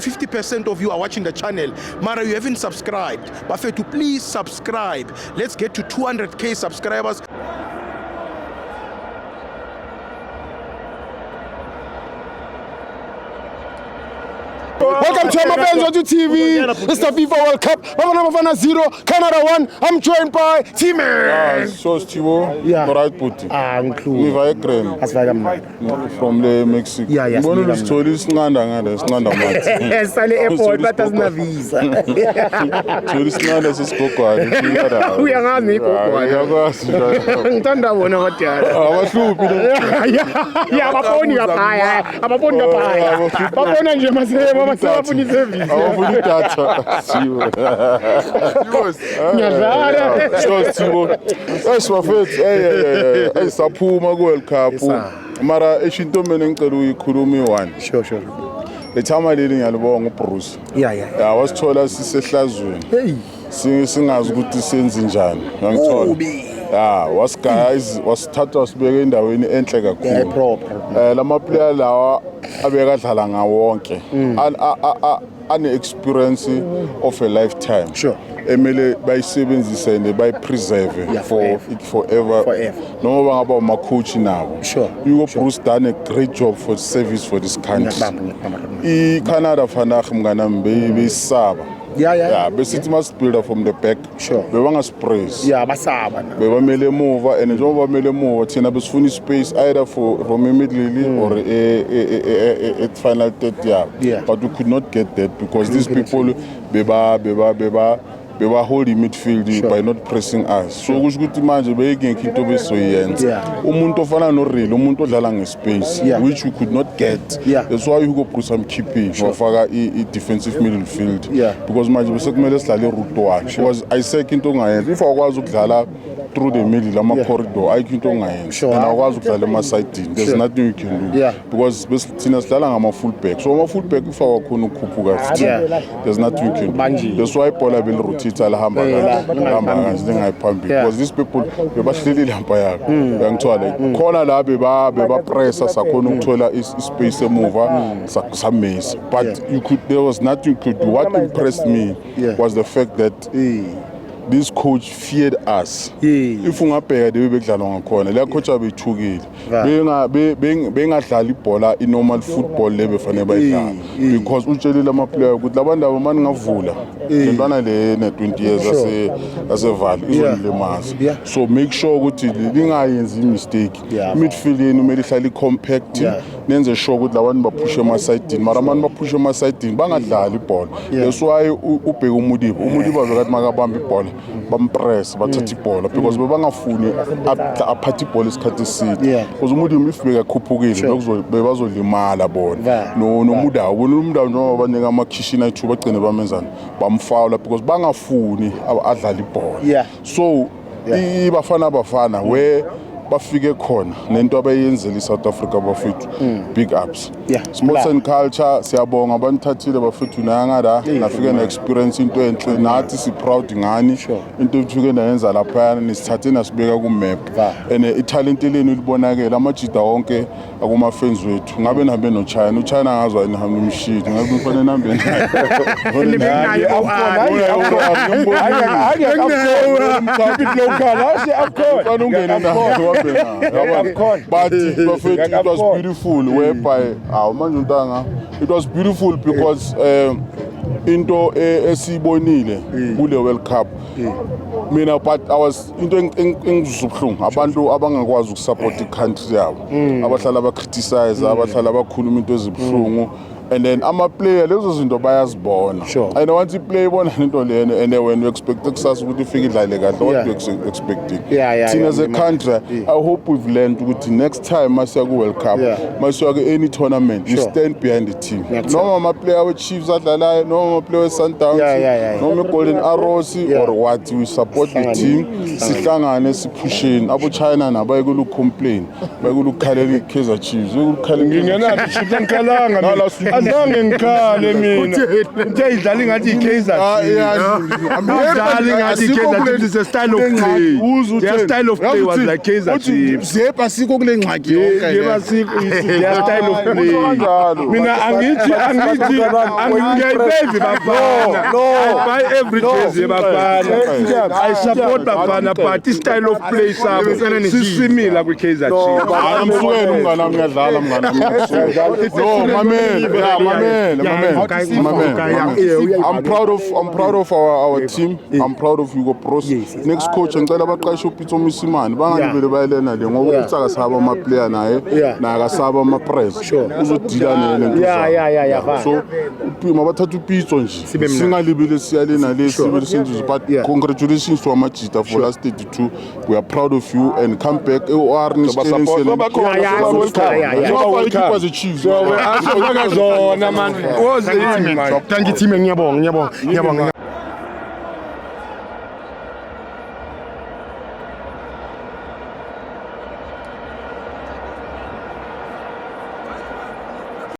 over 50% of you are watching the channel. Mara, you haven't subscribed. Buffet, to please subscribe. Let's get to 200k subscribers. Welcome to my fans on TV. It's the FIFA World Cup. Bafana 0, Canada 1. I'm joined by T-Man. So Stivo, right put. Include. With Ekren. From the Mexico. Yeah. Mbona usitholi isinqanda mathi. Sale airport but asina visa. Tholi isinqanda sesigogwane. Uyangazi igogwane. Yakwazi. Ngithanda bona kodwa. Abahluphi lo. Yeah, abafoni kaphaya. Abafoni kaphaya. Babona nje masema masafuni service. Abafuni idatha. Ngiyadlala. So Stivo. Eswafethu saphuma ku World Cup. Mara eshinto mina ngicela uyikhuluma i1. Sure. Lethama leli ngiyalibonga uBruce. Yeah. Wasithola sisehlazweni. Hey. Singazi ukuthi senze njani. Ngangithola. Guys wasithatha wasibeka endaweni enhle kakhulu. Proper. Lama player lawa abekadlala ngawonke. An experience of a lifetime. Sure. Emele bayisebenzise and bayipreserve forever. Noma bangaba uma coach nabo. Sure. Hugo Bruce done a great job for service for this country. Canada vandag mnganam besaba. Yeah, besithi must build up from the back. Sure. Bebanga sprays. Yeah, basaba na. Bebamele move and njengoba bamele move thina besifuna space either from immediately or at final third year. Yeah. But we could not get that because these people they were holding midfield by not pressing us. So kusho ukuthi manje beyengekho into besoyenza. Umuntu ofana no real, umuntu odlala ngespace which we could not get. That's why Hugo Bruce am keeping wafaka I defensive midfield because manje bese kumele sidlale route 1 because ayiseke into ongayenza. If akwazi ukudlala through the middle ama corridor ayikho into ongayenza. And akwazi ukudlala ema side. There's nothing you can do. Because thina sidlala ngama full back. So ama full back ifaka khona ukukhuphuka futhi. There's nothing you can do. That's why Paula bel rotate alahamba kahle njengayiphambili because these people bebahlelile hamba yakho uyangithola khona la beba pressa sakhona ukuthola ispace emuva samase but there was nothing you could do. What impressed me was the fact that this coach feared us. If ungabheka dewe bekudlala ngakhona la coach abethukile bengadlala ibhola inormal football lebe fanele bayidlala because utshelile ama player ukuthi labantu abamani ngavula lentwana le 20 years asevali izolilemaza so make sure ukuthi lingayenzi mistake midfield yenu kumele ihlale compact nenze sure ukuthi labantu baphushe ama side mara abantu baphushe ama side bangadlala ibhola. That's why ubheka umudiba bekathi makabamba ibhola bampress bathatha ibhola because bebangafuni aphathe ibhola isikhathi eside because umudiba ifike akhuphukile bebazolimala bona nomudawo bona umudawo njengoba banika amakhishina ethu bagcine bamenzana bamfawula because bangafuni adlala ibhola. So ibafana where bafike khona nento abayenzela iSouth Africa bafethu big ups. Sports and culture siyabonga abanthathile bafethu nangada nafike na experience into enhle nathi si proud ngani into efike nayenza lapha nisithathe nasibeka ku map and italent lenu libonakala amajida wonke akuma fans wethu ngabe nihambe no China ngazwa nihambe umshini ngabe ufane nambe but it was beautiful whereby it was beautiful because into esibonile kule World Cup mina but I was into engizubhlungu abantu abangakwazi ukusupport icountry yabo abahlala abacriticize abahlala abakhuluma into ezibhlungu and then ama player lezo zinto bayazibona and once you play bona into lena and when you expect kusasa ukuthi ufike idlale kahle what you expecting thina as a country I hope we've learned ukuthi next time masiya ku World Cup masiya ku any tournament you stand behind the team noma ama player we Chiefs adlalayo noma ama player we Sundowns noma Golden Arrows or what we support the team sihlangane siphusheni abo China nabaye kulu complain bayekulu khalela iKaizer Chiefs ukukhalela ngingenathi shitlankalanga Azange ngikhale mina. Uthe idlala ngathi iKaizer idlala ngathi iKaizer is a style of play. Their style of play was like Kaizer Chiefs. Zepa sikho kule ngxaki yonke. Yeba sikho their style of play. Mina angithi ngiyayibeza bafana. I buy every jersey bafana. I support bafana but style of play sabo sisimila kwiKaizer Chiefs. Amsukela umngane wami uyadlala mngane. No, mamela. I'm proud of our team. I'm proud of Hugo Bros. Next coach ngicela abaqashe uPitso Misimane bangalibele bayelena le ngoba utsaka saba ama player naye na akasaba ama press uzodila nento so mabathatha uPitso nje singalibele siyalena le sibe senzo but congratulations to Amajita for last 32. We are proud of you and come back OR ni Thank you team ngiyabonga